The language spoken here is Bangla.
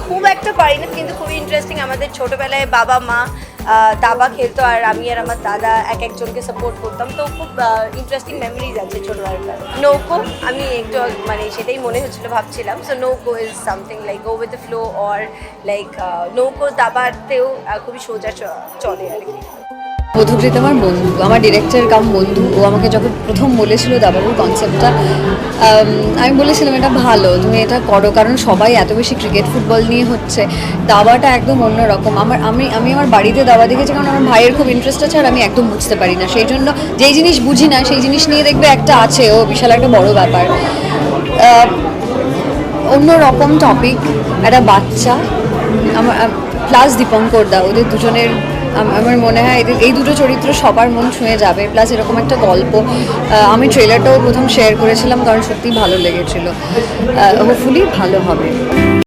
খুব একটা পারি না, কিন্তু খুবই ইন্টারেস্টিং। আমাদের ছোটোবেলায় বাবা মা দাবা খেলতো, আর আমি আর আমার দাদা এক একজনকে সাপোর্ট করতাম, তো খুব ইন্টারেস্টিং মেমোরিজ আছে ছোটোবেলার। নৌকো আমি একটু মানে সেটাই মনে হচ্ছিলো, ভাবছিলাম। সো নৌকো is something like go with the flow, or like নৌকো দাবাতেও খুবই সোজা চলে আর কি। মধুকৃত আমার বন্ধু, আমার ডিরেক্টর কাম বন্ধু। ও আমাকে যখন প্রথম বলেছিল দাবারুর কনসেপ্টটা, আমি বলেছিলাম এটা ভালো, তুমি এটা করো, কারণ সবাই এত বেশি ক্রিকেট ফুটবল নিয়ে হচ্ছে, দাবাটা একদম অন্যরকম। আমি আমার বাড়িতে দাবা দেখেছি, কারণ আমার ভাইয়ের খুব ইন্টারেস্ট আছে, আর আমি একদম বুঝতে পারি না, সেই জন্য যেই জিনিস বুঝি না সেই জিনিস নিয়ে দেখবে একটা আছে, ও বিশাল একটা বড় ব্যাপার, অন্যরকম টপিক, একটা বাচ্চা আমার প্লাস দীপঙ্কর দা, ওদের দুজনের আমার মনে হয় এই দুটো চরিত্র সবার মন ছুঁয়ে যাবে। প্লাস এরকম একটা গল্প, আমি ট্রেলারটাও প্রথম শেয়ার করেছিলাম, কারণ সত্যিই ভালো লেগেছিলো। হোপফুলি ভালো হবে।